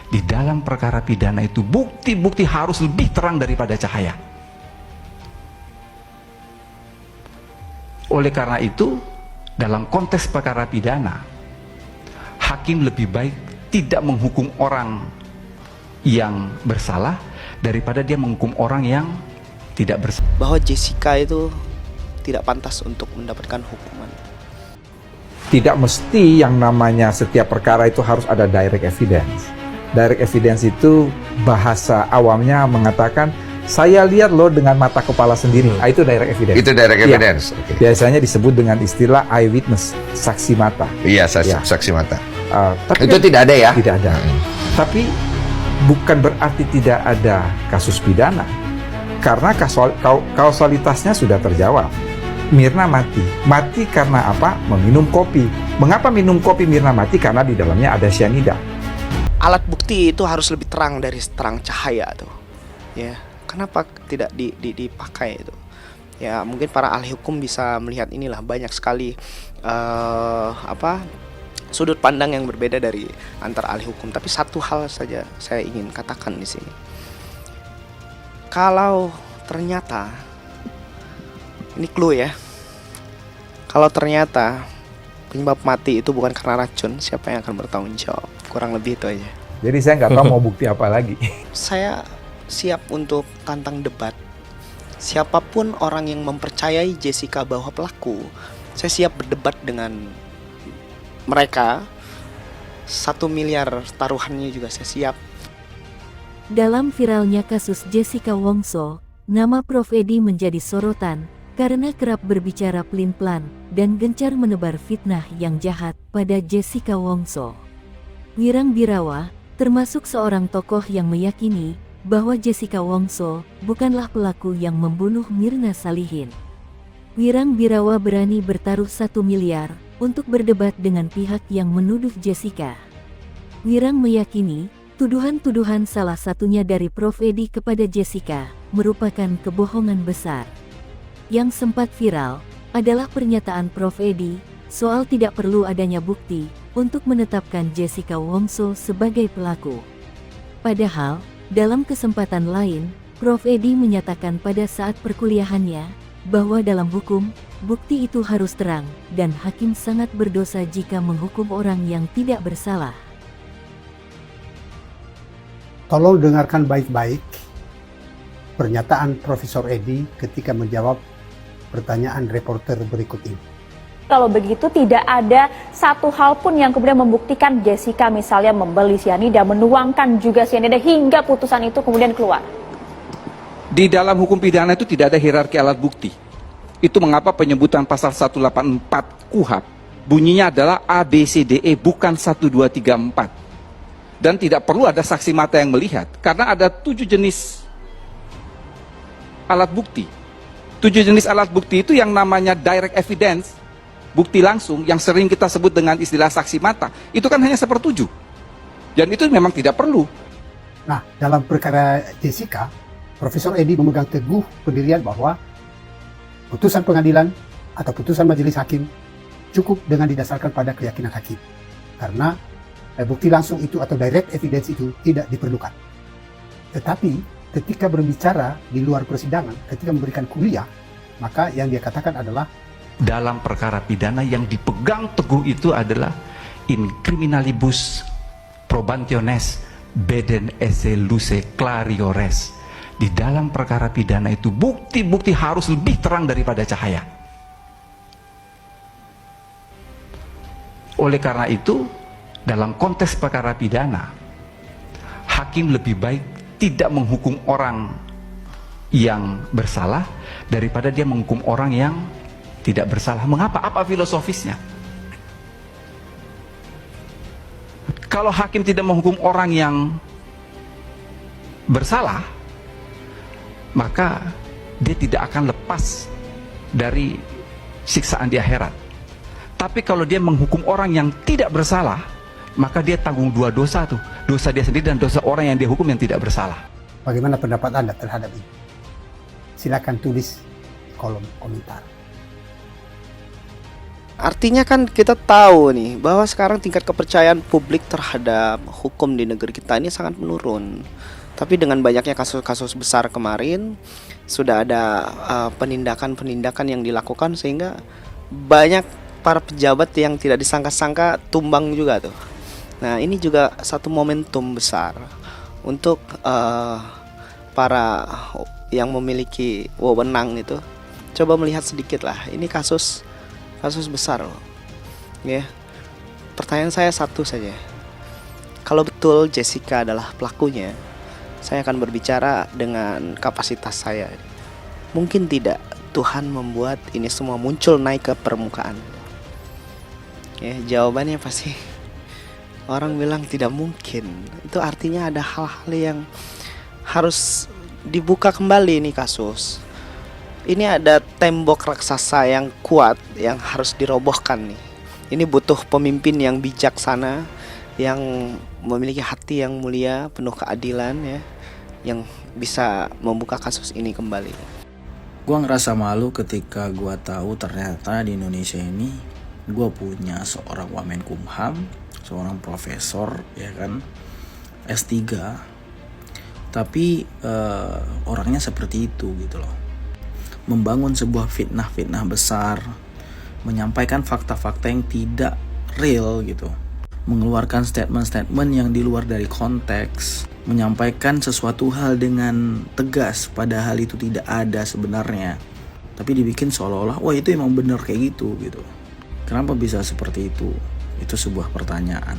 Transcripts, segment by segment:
Di dalam perkara pidana itu bukti-bukti harus lebih terang daripada cahaya. Oleh karena itu, dalam konteks perkara pidana, hakim lebih baik tidak menghukum orang yang bersalah daripada dia menghukum orang yang tidak bersalah. Bahwa Jessica itu tidak pantas untuk mendapatkan hukuman. Tidak mesti yang namanya setiap perkara itu harus ada direct evidence. Direct evidence itu bahasa awamnya mengatakan, saya lihat loh dengan mata kepala sendiri. Itu direct evidence. Itu direct evidence. Ya. Okay. Biasanya disebut dengan istilah eyewitness, saksi mata. Iya, saksi mata. Tapi itu kan tidak ada ya? Tidak ada. Tapi bukan berarti tidak ada kasus pidana. Karena kausalitasnya sudah terjawab. Mirna mati. Mati karena apa? Meminum kopi. Mengapa minum kopi Mirna mati? Karena di dalamnya ada cyanida. Alat bukti itu harus lebih terang dari terang cahaya tuh. Ya, kenapa tidak dipakai itu? Ya, mungkin para ahli hukum bisa melihat inilah banyak sekali sudut pandang yang berbeda dari antar ahli hukum. Tapi satu hal saja saya ingin katakan di sini. Kalau ternyata ini clue ya. Kalau ternyata penyebab mati itu bukan karena racun, siapa yang akan bertanggung jawab? Kurang lebih itu aja. Jadi saya nggak tahu mau bukti apa lagi. Saya siap untuk tantang debat. Siapapun orang yang mempercayai Jessica bahwa pelaku, saya siap berdebat dengan mereka. 1 miliar taruhannya juga saya siap. Dalam viralnya kasus Jessica Wongso, nama Prof Edi menjadi sorotan karena kerap berbicara pelin-pelan dan gencar menebar fitnah yang jahat pada Jessica Wongso. Wirang Birawa termasuk seorang tokoh yang meyakini bahwa Jessica Wongso bukanlah pelaku yang membunuh Mirna Salihin. Wirang Birawa berani bertaruh 1 miliar untuk berdebat dengan pihak yang menuduh Jessica. Wirang meyakini tuduhan-tuduhan salah satunya dari Prof Edi kepada Jessica merupakan kebohongan besar. Yang sempat viral adalah pernyataan Prof Edi soal tidak perlu adanya bukti untuk menetapkan Jessica Wongso sebagai pelaku. Padahal, dalam kesempatan lain, Prof Edi menyatakan pada saat perkuliahannya bahwa dalam hukum, bukti itu harus terang dan hakim sangat berdosa jika menghukum orang yang tidak bersalah. Tolong dengarkan baik-baik pernyataan Profesor Edi ketika menjawab pertanyaan reporter berikut ini. Kalau begitu tidak ada satu hal pun yang kemudian membuktikan Jessica misalnya membeli cyanida, menuangkan juga cyanida hingga putusan itu kemudian keluar. Di dalam hukum pidana itu tidak ada hierarki alat bukti. Itu mengapa penyebutan pasal 184 KUHP bunyinya adalah A, B, C, D, E bukan 1, 2, 3, 4. Dan tidak perlu ada saksi mata yang melihat karena ada 7 jenis alat bukti. 7 jenis alat bukti itu yang namanya direct evidence, bukti langsung yang sering kita sebut dengan istilah saksi mata, itu kan hanya 1/7. Dan itu memang tidak perlu. Nah, dalam perkara Jessica, Profesor Edi memegang teguh pendirian bahwa putusan pengadilan atau putusan majelis hakim cukup dengan didasarkan pada keyakinan hakim. Karena bukti langsung itu atau direct evidence itu tidak diperlukan. Tetapi ketika berbicara di luar persidangan, ketika memberikan kuliah, maka yang dia katakan adalah dalam perkara pidana yang dipegang teguh itu adalah in criminalibus probationes beden esse luce clariores. Di dalam perkara pidana itu bukti-bukti harus lebih terang daripada cahaya. Oleh karena itu, dalam konteks perkara pidana, hakim lebih baik tidak menghukum orang yang bersalah daripada dia menghukum orang yang tidak bersalah. Mengapa? Apa filosofisnya? Kalau hakim tidak menghukum orang yang bersalah, maka dia tidak akan lepas dari siksaan di akhirat. Tapi kalau dia menghukum orang yang tidak bersalah, maka dia tanggung 2 dosa tuh. Dosa dia sendiri dan dosa orang yang dia hukum yang tidak bersalah. bagaimana pendapat Anda terhadap ini? Silakan tulis di kolom komentar. Artinya kan kita tahu nih bahwa sekarang tingkat kepercayaan publik terhadap hukum di negeri kita ini sangat menurun. Tapi dengan banyaknya kasus-kasus besar kemarin, sudah ada penindakan-penindakan yang dilakukan sehingga banyak para pejabat yang tidak disangka-sangka tumbang juga tuh. Nah, ini juga satu momentum besar untuk para yang memiliki wewenang itu coba melihat sedikit lah. Ini kasus besar loh. Ya. Pertanyaan saya satu saja. Kalau betul Jessica adalah pelakunya, saya akan berbicara dengan kapasitas saya. Mungkin tidak Tuhan membuat ini semua muncul naik ke permukaan. Ya, jawabannya pasti orang bilang tidak mungkin. Itu artinya ada hal-hal yang harus dibuka kembali nih kasus. Ini ada tembok raksasa yang kuat yang harus dirobohkan nih. Ini butuh pemimpin yang bijaksana, yang memiliki hati yang mulia, penuh keadilan ya, yang bisa membuka kasus ini kembali. Gua ngerasa malu ketika gua tahu ternyata di Indonesia ini gua punya seorang Wamenkumham, seorang profesor ya kan, S3, tapi orangnya seperti itu gitu loh. Membangun sebuah fitnah besar, menyampaikan fakta-fakta yang tidak real gitu, mengeluarkan statement-statement yang di luar dari konteks, menyampaikan sesuatu hal dengan tegas padahal itu tidak ada sebenarnya, tapi dibikin seolah-olah wah itu emang bener kayak gitu. Kenapa bisa seperti itu? Itu sebuah pertanyaan.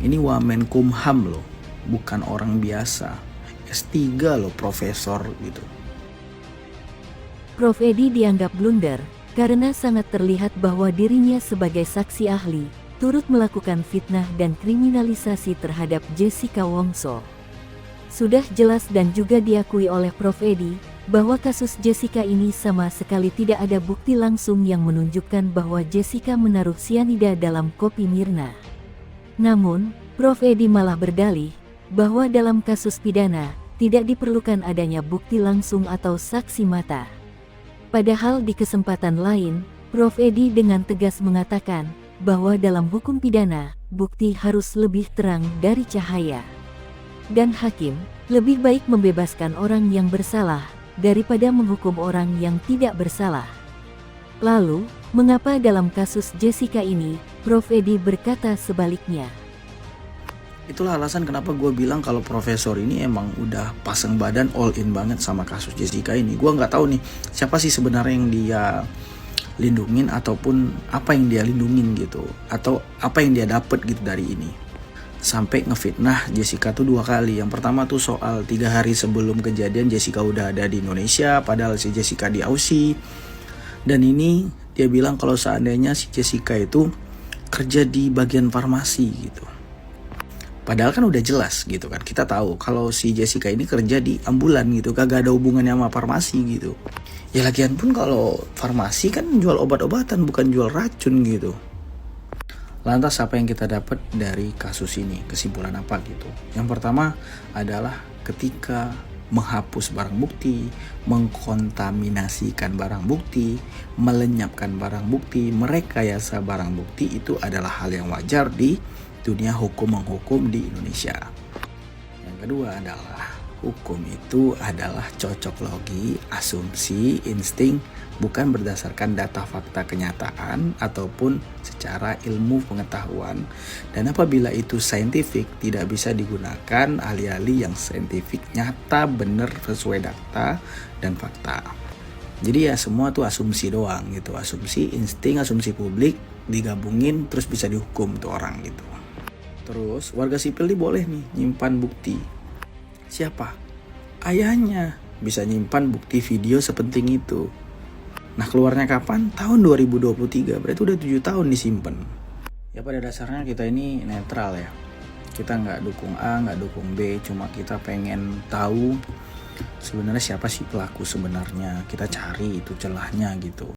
Ini Wamenkumham loh, bukan orang biasa, S3 loh, profesor gitu. Prof. Edi dianggap blunder karena sangat terlihat bahwa dirinya sebagai saksi ahli turut melakukan fitnah dan kriminalisasi terhadap Jessica Wongso. Sudah jelas dan juga diakui oleh Prof. Edi bahwa kasus Jessica ini sama sekali tidak ada bukti langsung yang menunjukkan bahwa Jessica menaruh sianida dalam kopi Mirna. Namun, Prof. Edi malah berdalih bahwa dalam kasus pidana tidak diperlukan adanya bukti langsung atau saksi mata. Padahal di kesempatan lain, Prof. Edi dengan tegas mengatakan bahwa dalam hukum pidana, bukti harus lebih terang dari cahaya. Dan hakim lebih baik membebaskan orang yang bersalah daripada menghukum orang yang tidak bersalah. Lalu, mengapa dalam kasus Jessica ini, Prof. Edi berkata sebaliknya? Itulah alasan kenapa gue bilang kalau profesor ini emang udah pasang badan all in banget sama kasus Jessica ini. Gue nggak tahu nih siapa sih sebenarnya yang dia lindungin ataupun apa yang dia lindungin gitu, atau apa yang dia dapet gitu dari ini. Sampai ngefitnah Jessica tuh 2 kali. Yang pertama tuh soal 3 hari sebelum kejadian Jessica udah ada di Indonesia, padahal si Jessica di Aussie. Dan ini dia bilang kalau seandainya si Jessica itu kerja di bagian farmasi gitu. Padahal kan udah jelas gitu kan, kita tahu kalau si Jessica ini kerja di ambulan gitu, kagak ada hubungannya sama farmasi gitu. Ya lagian pun kalau farmasi kan jual obat-obatan bukan jual racun gitu. Lantas apa yang kita dapat dari kasus ini? Kesimpulan apa gitu? Yang pertama adalah ketika menghapus barang bukti, mengkontaminasikan barang bukti, melenyapkan barang bukti, merekayasa barang bukti itu adalah hal yang wajar di dunia hukum menghukum di Indonesia. Yang kedua adalah hukum itu adalah cocok logi, asumsi, insting, bukan berdasarkan data fakta kenyataan ataupun secara ilmu pengetahuan. Dan apabila itu saintifik, tidak bisa digunakan alih-alih yang saintifik, nyata, benar, sesuai data dan fakta. Jadi ya semua tuh asumsi doang gitu, asumsi, insting, asumsi publik digabungin terus bisa dihukum tuh orang gitu. Terus warga sipil nih boleh nih nyimpan bukti. Siapa? Ayahnya bisa nyimpan bukti video sepenting itu. Nah keluarnya kapan? Tahun 2023, berarti udah 7 tahun disimpan. Ya pada dasarnya kita ini netral ya. Kita nggak dukung A, nggak dukung B, cuma kita pengen tahu sebenarnya siapa sih pelaku sebenarnya. Kita cari itu celahnya gitu.